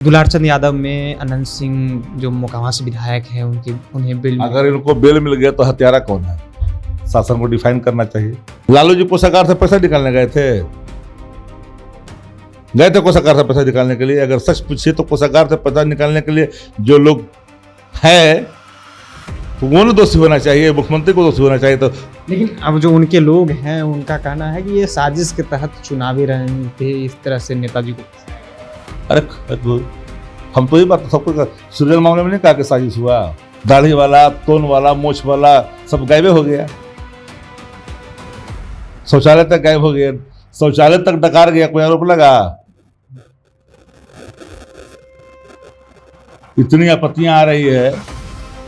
दुलारचंद यादव में अनंत सिंह जो मोकामा से विधायक हैं उन्हें बिल अगर इनको बेल मिल गया तो हत्यारा कौन है? शासन को डिफाइन करना चाहिए। लालू जी कोषागार से पैसा निकालने गए थे कोषागार से पैसा निकालने के लिए। अगर सच पूछिए तो कोषागार से पैसा निकालने के लिए जो लोग हैं तो वो न दोषी होना चाहिए, मुख्यमंत्री को दोषी होना चाहिए। तो लेकिन अब जो उनके लोग हैं उनका कहना है कि ये साजिश के तहत चुनावी रणनीति इस तरह से नेताजी को। अरे हम तो ये बात सबको सूर्य मामले में नहीं कहा कि साजिश हुआ। दाढ़ी वाला, तोन वाला, मोछ वाला सब गायब हो गया, शौचालय तक गायब हो गया, शौचालय तक डकार गया, कोई आरोप लगा? इतनी आपत्तियां आ रही है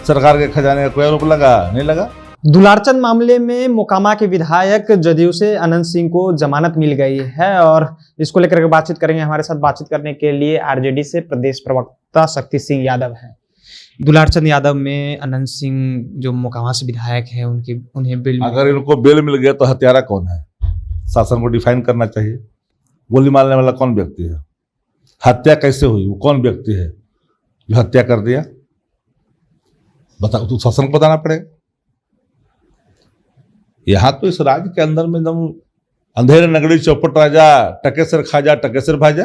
सरकार के खजाने का, कोई आरोप लगा? नहीं लगा। दुलारचंद मामले में मोकामा के विधायक जदयू से अनंत सिंह को जमानत मिल गई है और इसको लेकर के बातचीत करेंगे। हमारे साथ बातचीत करने के लिए आरजेडी से प्रदेश प्रवक्ता शक्ति सिंह यादव हैं। दुलारचंद यादव में अनंत सिंह जो मोकामा से विधायक हैं उन्हें बिल अगर इनको बेल मिल गया तो हत्यारा कौन है? शासन को डिफाइन करना चाहिए। गोली मारने वाला कौन व्यक्ति है? हत्या कैसे हुई? वो कौन व्यक्ति है जो हत्या कर दिया? बताओ, तो शासन को बताना पड़ेगा। यहाँ तो इस राज्य के अंदर में एकदम अंधेरे नगरी चौपट राजा, टकेसर खाजा टकेसर भाजा।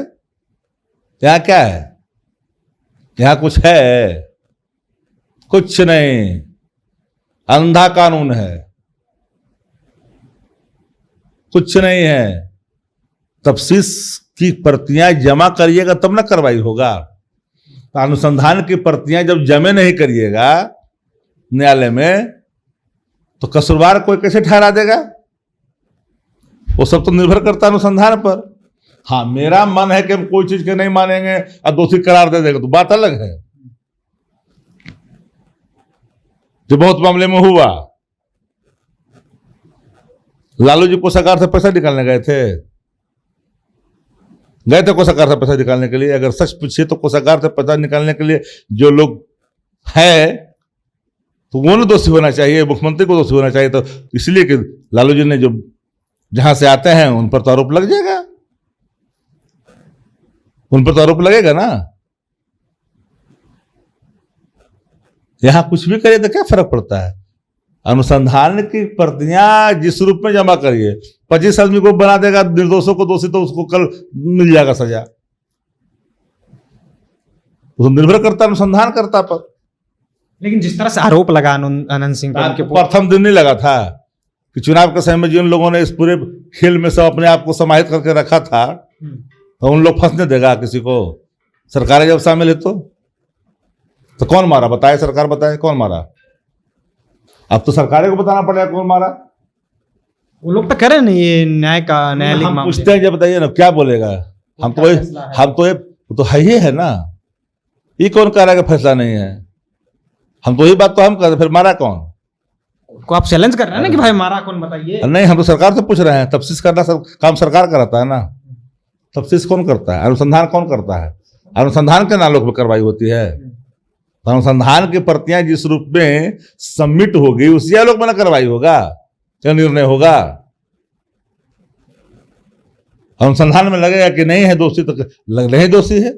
यहाँ क्या है? यहाँ कुछ है? कुछ नहीं, अंधा कानून है, कुछ नहीं है। तफ्सीस की प्रतियां जमा करिएगा तब ना कार्रवाई होगा। तो अनुसंधान की प्रतियां जब जमे नहीं करिएगा न्यायालय में तो कसूरवार कोई कैसे ठहरा देगा? वो सब तो निर्भर करता है अनुसंधान पर। हाँ, मेरा मन है कि हम कोई चीज के नहीं मानेंगे और दोषी करार दे देंगे तो बात अलग है, जो बहुत मामले में हुआ। लालू जी कोषागार से पैसा निकालने गए थे कोषागार से पैसा निकालने के लिए। अगर सच पूछिए तो कोषागार से पैसा निकालने के लिए जो लोग हैं तो वो न दोषी होना चाहिए, मुख्यमंत्री को दोषी होना चाहिए। तो इसलिए कि लालू जी ने जो जहां से आते हैं उन पर तो आरोप लग जाएगा, उन पर तो आरोप लगेगा ना। यहां कुछ भी करिए तो क्या फर्क पड़ता है? अनुसंधान की प्रतियां जिस रूप में जमा करिए, 25 आदमी को बना देगा निर्दोषों को दोषी तो उसको कल मिल जाएगा सजा। तो निर्भर करता अनुसंधान करता पर। लेकिन जिस तरह से आरोप लगा अनंत सिंह को प्रथम दिन नहीं लगा था कि चुनाव के समय में जिन लोगों ने इस पूरे खेल में सब अपने आप को समाहित करके रखा था तो उन लोग फंसने देगा किसी को? सरकार जब शामिल है तो कौन मारा? बताए, सरकार बताए कौन मारा? अब तो सरकार को बताना पड़ेगा कौन मारा। वो लोग तो कह रहे नहीं, ये न्यायालयिक मामला पूछते हैं, जब बताइए ना क्या बोलेगा। हम तो है ना। ये कौन कह रहा है कि फैसला नहीं है? हम तो यही बात तो हम कर रहे, फिर मारा कौन? को आप चैलेंज कर रहे हैं ना कि भाई मारा कौन, बताइए। नहीं, हम तो सरकार से पूछ रहे हैं। तफ्तीश करना सब काम सरकार का रहता है ना। तफ्तीश कौन करता है? अनुसंधान कौन करता है? अनुसंधान के नालों पर कार्रवाई होती है। तो अनुसंधान की प्रतियां जिस रूप में सबमिट होगी उसी आलोक में ना कार्रवाई होगा, क्या निर्णय होगा। अनुसंधान में लगेगा कि नहीं है दोषी तो लग रहे दोषी है।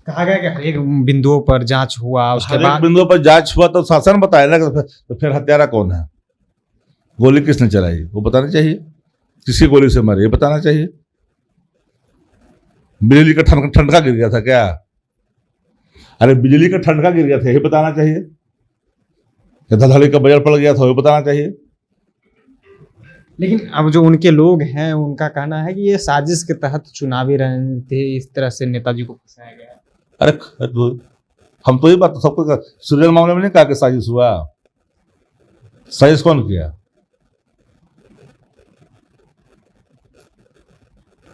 कहा गया कि हर एक बिंदुओं पर जांच हुआ, उसके बाद बिंदुओं पर जांच हुआ तो शासन बताए ना। तो फिर हत्यारा कौन है? गोली किसने चलाई वो बताना चाहिए। किसी गोली से मरे ये बताना चाहिए। बिजली का ठनका गिर गया था क्या? अरे बिजली का ठनका गिर गया था ये बताना चाहिए। धड़ाधड़ी का बजट पड़ गया था ये बताना चाहिए। लेकिन अब जो उनके लोग हैं उनका कहना है कि ये साजिश के तहत चुनावी रणनीति इस तरह से नेताजी को फंसाया गया। अरे हम तो ये बात सबको सूर्य मामले में नहीं कहा कि साजिश हुआ। साजिश कौन किया?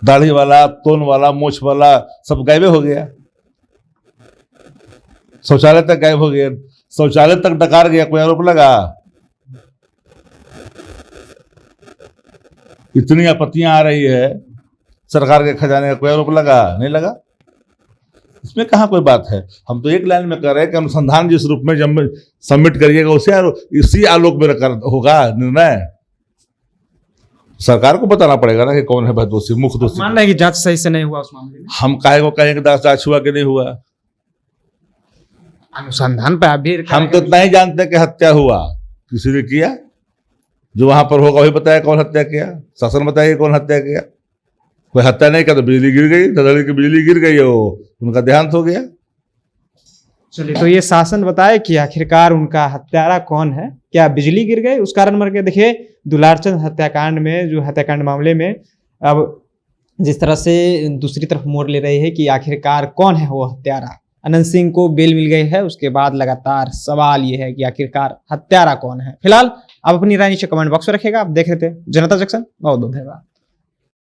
दाढ़ी वाला, तोन वाला, मोछ वाला सब गायब हो गया, शौचालय तक गायब हो गया, शौचालय तक डकार गया, कोई आरोप लगा? इतनी आपत्तियां आ रही है सरकार के खजाने का, कोई आरोप लगा? नहीं लगा। इसमें कहाँ कोई बात है? हम तो एक लाइन में कह रहे हैं कि अनुसंधान जिस रूप में जब सबमिट करिएगा उसी आलोक में होगा निर्णय। सरकार को बताना पड़ेगा ना कि कौन है दोषी, मुख्य दोषी। मान रहे हैं कि जांच सही से नहीं हुआ उस मामले में। हम काहे को कहेंगे जांच हुआ कि नहीं हुआ? अनुसंधान पे आप भी हम तो इतना ही जानते हैं कि हत्या हुआ, किसी ने किया, जो वहां पर होगा वही बताया कौन हत्या किया, शासन बताइए कौन हत्या किया। कोई हत्या नहीं किया तो बिजली गिर गई, धड़ाधड़ की बिजली गिर गई, वो उनका देहांत हो गया। चलिए, तो ये शासन बताए कि आखिरकार उनका हत्यारा कौन है, क्या बिजली गिर गई उस कारण मर गए? देखिए, दुलारचंद हत्याकांड में, जो हत्याकांड मामले में अब जिस तरह से दूसरी तरफ मोड़ ले रही है कि आखिरकार कौन है वो हत्यारा। अनंत सिंह को बेल मिल गई है, उसके बाद लगातार सवाल ये है कि आखिरकार हत्यारा कौन है। फिलहाल आप अपनी राय नीचे कमेंट बॉक्स में रखिएगा। आप देख रहे थे जनता जंक्शन। बहुत बहुत धन्यवाद।